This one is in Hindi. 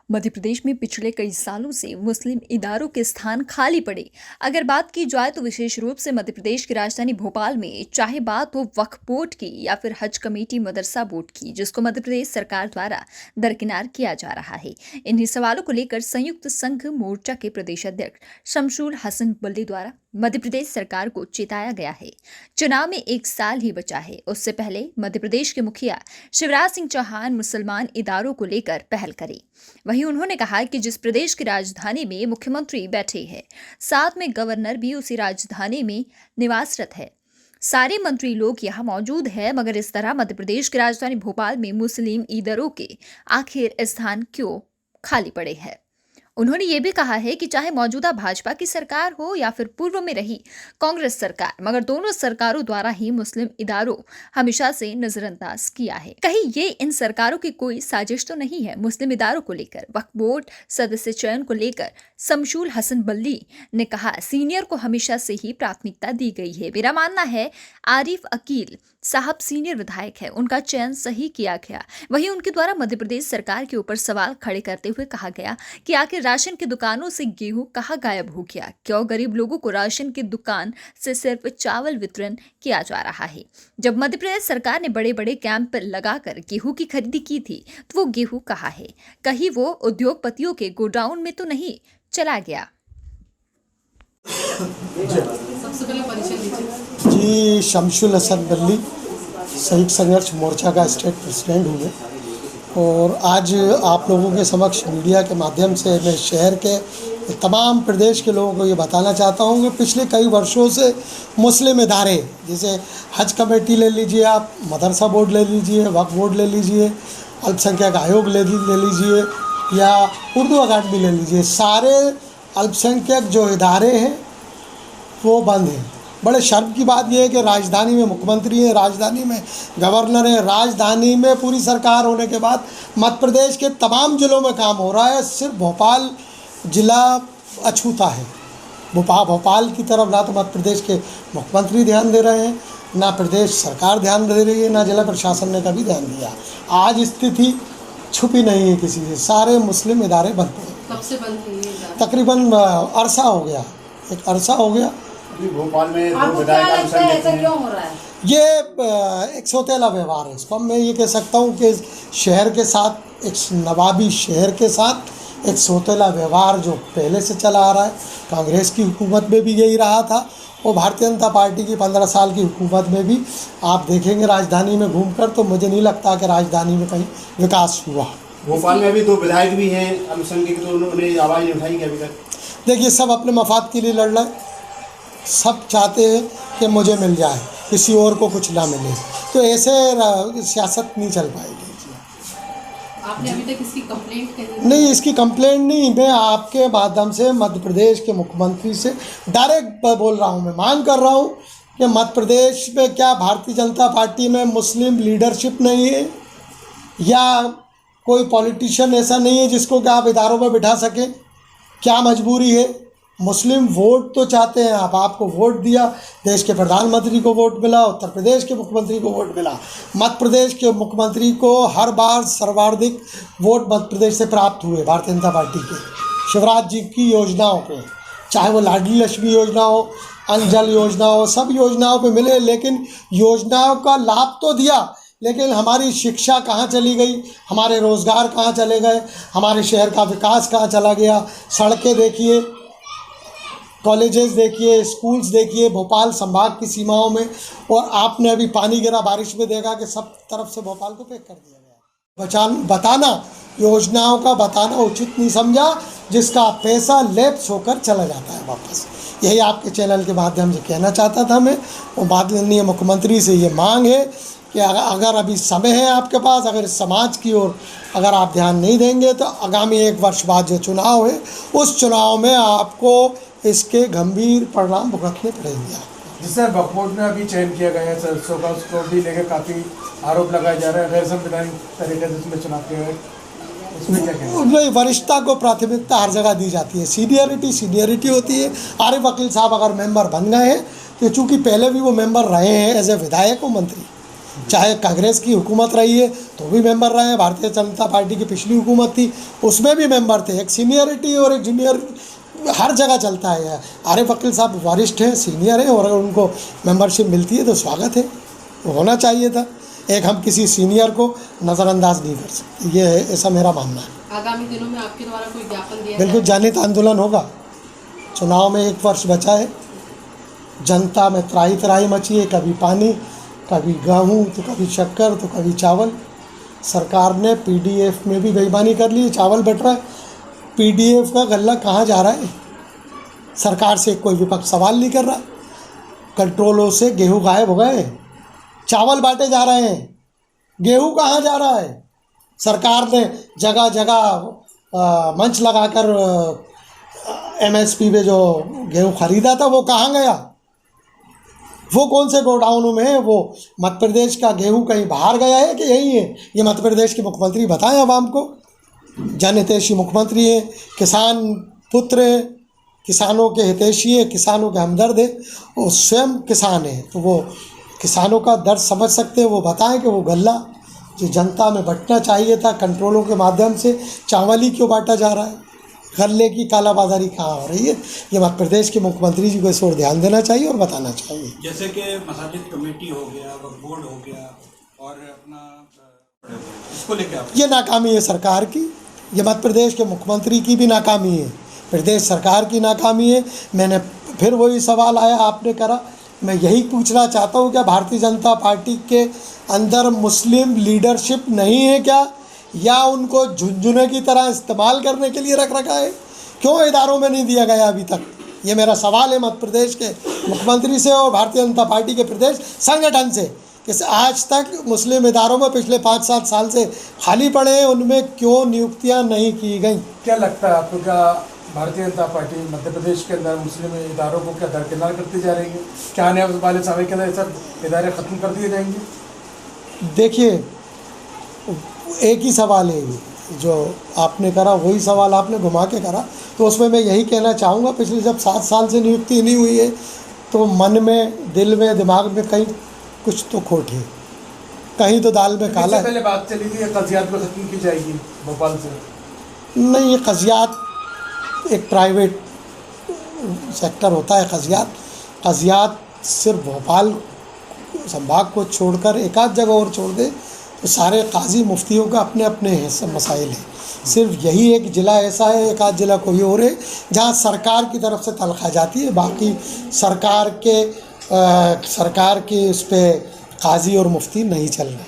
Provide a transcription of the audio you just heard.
मध्य प्रदेश में पिछले कई सालों से मुस्लिम इदारों के स्थान खाली पड़े। अगर बात की जाए तो विशेष रूप से मध्य प्रदेश की राजधानी भोपाल में, चाहे बात हो वक्फ बोर्ड की या फिर हज कमेटी मदरसा बोर्ड की, जिसको मध्य प्रदेश सरकार द्वारा दरकिनार किया जा रहा है। इन्हीं सवालों को लेकर संयुक्त संघ मोर्चा के प्रदेश अध्यक्ष शमशुल हसन बल्ली द्वारा मध्य प्रदेश सरकार को चेताया गया है। चुनाव में 1 साल ही बचा है, उससे पहले मध्य प्रदेश के मुखिया शिवराज सिंह चौहान मुसलमान इदारों को लेकर पहल करें। वहीं उन्होंने कहा कि जिस प्रदेश की राजधानी में मुख्यमंत्री बैठे हैं, साथ में गवर्नर भी उसी राजधानी में निवासरत है। सारे मंत्री लोग यहाँ मौजूद हैं, मगर इस तरह मध्य प्रदेश की राजधानी भोपाल में मुस्लिम इदारों के आखिर स्थान क्यों खाली पड़े हैं। उन्होंने ये भी कहा है कि चाहे मौजूदा भाजपा की सरकार हो या फिर पूर्व में रही कांग्रेस सरकार, मगर दोनों सरकारों द्वारा ही मुस्लिम इदारों हमेशा से नजरअंदाज किया है। कहीं ये इन सरकारों की कोई साजिश तो नहीं है। मुस्लिम इदारों को लेकर वक्फ बोर्ड सदस्य चयन को लेकर शमशुल हसन बल्ली ने कहा, सीनियर को हमेशा से ही प्राथमिकता दी गई है। मेरा मानना है आरिफ अकील साहब सीनियर विधायक है, उनका चयन सही किया गया। वहीं उनके द्वारा मध्य प्रदेश सरकार के ऊपर सवाल खड़े करते हुए कहा गया कि आखिर राशन की दुकानों से गेहूं कहां गायब हो गया? क्यों गरीब लोगों को राशन की दुकान से सिर्फ चावल वितरण किया जा रहा है? जब मध्य प्रदेश सरकार ने बड़े बड़े कैंप लगाकर गेहूं की खरीदी की थी, तो वो गेहूं कहां है? कहीं वो उद्योगपतियों के गोडाउन में तो नहीं चला गया? जी, शमशुल हसन बल्ली संयुक्त संघर्ष मोर्चा का स्टेट प्रेसिडेंट हूँ मैं, और आज आप लोगों के समक्ष मीडिया के माध्यम से मैं शहर के तमाम प्रदेश के लोगों को ये बताना चाहता हूँ कि पिछले कई वर्षों से मुस्लिम इदारे, जैसे हज कमेटी ले लीजिए, आप मदरसा बोर्ड ले लीजिए, वक्फ बोर्ड ले लीजिए, अल्पसंख्यक आयोग ले लीजिए या उर्दू अकादमी ले लीजिए, सारे अल्पसंख्यक जो इदारे हैं वो बंद हैं। बड़े शर्म की बात यह है कि राजधानी में मुख्यमंत्री है, राजधानी में गवर्नर है, राजधानी में पूरी सरकार होने के बाद मध्य प्रदेश के तमाम ज़िलों में काम हो रहा है, सिर्फ भोपाल ज़िला अछूता है। भोपाल की तरफ ना तो मध्य प्रदेश के मुख्यमंत्री ध्यान दे रहे हैं, ना प्रदेश सरकार ध्यान दे रही है, ना जिला प्रशासन ने कभी ध्यान दिया। आज स्थिति छुपी नहीं है किसी से, सारे मुस्लिम इदारे बंद हैं। कब से बंद है? तकरीबन अरसा हो गया, एक अरसा हो गया। भोपाल में दो विधायक ऐसा क्यों हो रहा है? ये एक सौतेला व्यवहार है। इसको मैं ये कह सकता हूँ कि शहर के साथ, एक नवाबी शहर के साथ एक सौतेला व्यवहार जो पहले से चला आ रहा है। कांग्रेस की हुकूमत में भी यही रहा था, और भारतीय जनता पार्टी की 15 साल की हुकूमत में भी आप देखेंगे राजधानी में घूमकर, तो मुझे नहीं लगता कि राजधानी में कहीं विकास हुआ। भोपाल में अभी 2 विधायक भी हैं अल्पसंख्यक, तो उन्होंने आवाज़ नहीं उठाई अभी तक। देखिए, सब अपने मफाद के लिए लड़ रहे हैं, सब चाहते हैं कि मुझे मिल जाए, किसी और को कुछ ना मिले, तो ऐसे सियासत नहीं चल पाएगी। आपने अभी तक इसकी कंप्लेंट करी? नहीं, इसकी कंप्लेंट नहीं, मैं आपके माध्यम से मध्य प्रदेश के मुख्यमंत्री से डायरेक्ट बोल रहा हूँ, मैं मांग कर रहा हूँ कि मध्य प्रदेश में क्या भारतीय जनता पार्टी में मुस्लिम लीडरशिप नहीं है, या कोई पॉलिटिशियन ऐसा नहीं है जिसको कि आप इदारों में बिठा सकें? क्या मजबूरी है? मुस्लिम वोट तो चाहते हैं आप, आपको वोट दिया, देश के प्रधानमंत्री को वोट मिला, उत्तर प्रदेश के मुख्यमंत्री को वोट मिला, मध्य प्रदेश के मुख्यमंत्री को हर बार सर्वाधिक वोट मध्य प्रदेश से प्राप्त हुए भारतीय जनता पार्टी के शिवराज जी की योजनाओं पे, चाहे वो लाडली लक्ष्मी योजना हो, अनजल योजना हो, सब योजनाओं पे मिले। लेकिन योजनाओं का लाभ तो दिया, लेकिन हमारी शिक्षा कहाँ चली गई, हमारे रोज़गार कहाँ चले गए, हमारे शहर का विकास कहाँ चला गया? सड़कें देखिए, कॉलेजेस देखिए, स्कूल्स देखिए भोपाल संभाग की सीमाओं में, और आपने अभी पानी गिरा बारिश में देखा कि सब तरफ से भोपाल को पैक कर दिया गया। बताना, योजनाओं का बताना उचित नहीं समझा, जिसका पैसा लैप्स होकर चला जाता है वापस। यही आपके चैनल के माध्यम से कहना चाहता था मैं, और माननीय मुख्यमंत्री से ये मांग है कि अगर अभी समय है आपके पास, अगर इस समाज की ओर अगर आप ध्यान नहीं देंगे, तो आगामी 1 वर्ष बाद जो चुनाव है, उस चुनाव में आपको इसके गंभीर परिणाम भुगतने पड़ेंगे आपको। जिससे वक्फ बोर्ड में अभी चयन किया गया है सदस्यों का, उसको भी लेकर काफ़ी आरोप लगाए जा रहे हैं, गैर संवैधानिक तरीके से उसमें चुनाव किया गया। उसमें क्या कहना है? नहीं, वरिष्ठता को प्राथमिकता हर जगह दी जाती है। सीनियरिटी होती है। आरिफ वकील साहब अगर मेंबर बन गए हैं तो चूँकि पहले भी वो मेंबर रहे हैं एज ए विधायक और मंत्री, चाहे कांग्रेस की हुकूमत रही है तो भी मेंबर रहे हैं, भारतीय जनता पार्टी की पिछली हुकूमत थी उसमें भी मेंबर थे। एक सीनियरिटी और एक जूनियर हर जगह चलता है। आरिफ वकील साहब वरिष्ठ हैं, सीनियर हैं, और अगर उनको मेंबरशिप मिलती है तो स्वागत है, होना चाहिए था। एक हम किसी सीनियर को नज़रअंदाज नहीं कर सकते, ये ऐसा मेरा मानना है। आगामी दिनों में आपके द्वारा कोई ज्ञापन दिया बिल्कुल जाएगा? जनहित आंदोलन होगा। चुनाव में 1 वर्ष बचा है, जनता में त्राही त्राही मची है, कभी पानी, कभी गेहूँ, तो कभी शक्कर, तो कभी चावल। सरकार ने पीडीएफ में भी बेईमानी कर ली, चावल बट रहा है, पीडीएफ का गल्ला कहाँ जा रहा है? सरकार से कोई विपक्ष सवाल नहीं कर रहा। कंट्रोलों से गेहूँ गायब हो गए, चावल बांटे जा रहे हैं, गेहूँ कहाँ जा रहा है? सरकार ने जगह जगह मंच लगाकर एमएसपी पे जो गेहूँ खरीदा था वो कहाँ गया? वो कौन से गोडाउनों में है? वो मध्य प्रदेश का गेहूँ कहीं बाहर गया है कि यहीं है? ये मध्य प्रदेश के मुख्यमंत्री बताएं आवाम को। जनहितैषी मुख्यमंत्री हैं, किसान पुत्र हैं, किसानों के हितैषी है, किसानों के हमदर्द है, वो स्वयं किसान है, तो वो किसानों का दर्द समझ सकते हैं। वो बताएं कि वो गल्ला जो जनता में बंटना चाहिए था कंट्रोलों के माध्यम से, चावल ही क्यों बांटा जा रहा है? गल्ले की कालाबाजारी कहाँ हो रही है? ये मध्य प्रदेश के मुख्यमंत्री जी को इस ओर ध्यान देना चाहिए और बताना चाहिए। जैसे कि मसाजिद कमेटी हो गया, वक्फ बोर्ड हो गया, और अपना इसको लेके आप ये नाकामी है सरकार की, ये मध्य प्रदेश के मुख्यमंत्री की भी नाकामी है, प्रदेश सरकार की नाकामी है। मैंने फिर वही सवाल आया आपने करा, मैं यही पूछना चाहता हूँ, क्या भारतीय जनता पार्टी के अंदर मुस्लिम लीडरशिप नहीं है क्या, या उनको झुनझुने की तरह इस्तेमाल करने के लिए रख रखा है? क्यों इदारों में नहीं दिया गया अभी तक? ये मेरा सवाल है मध्य प्रदेश के मुख्यमंत्री से और भारतीय जनता पार्टी के प्रदेश संगठन से, कि आज तक मुस्लिम इदारों में पिछले 5-7 साल से खाली पड़े हैं, उनमें क्यों नियुक्तियां नहीं की गई? क्या लगता है आपको, क्या भारतीय जनता पार्टी मध्य प्रदेश के अंदर मुस्लिम इदारों को क्या दरकिनार करती जा रही है? क्या आने वाले समय के अंदर सब इदारे ख़त्म कर दिए जाएंगे? देखिए, एक ही सवाल है ये जो आपने करा, वही सवाल आपने घुमा के करा, तो उसमें मैं यही कहना चाहूँगा, पिछले जब 7 साल से नियुक्ति नहीं हुई है तो मन में, दिल में, दिमाग में कहीं कुछ तो खोट है, कहीं तो दाल में काला है। पहले बात चली थी कजियात में ख़त्म की जाएगी भोपाल से। नहीं, ये कजियात एक प्राइवेट सेक्टर होता है। कजियात सिर्फ भोपाल संभाग को छोड़कर एक आध जगह और छोड़ दे तो सारे काजी मुफ्तियों का अपने अपने मसाइल हैं। सिर्फ यही एक ज़िला ऐसा है, एक आध ज़िला कोई और है जहाँ सरकार की तरफ से तनख्वाह जाती है, बाकी सरकार के उस पर काजी और मुफ्ती नहीं चल रहे हैं।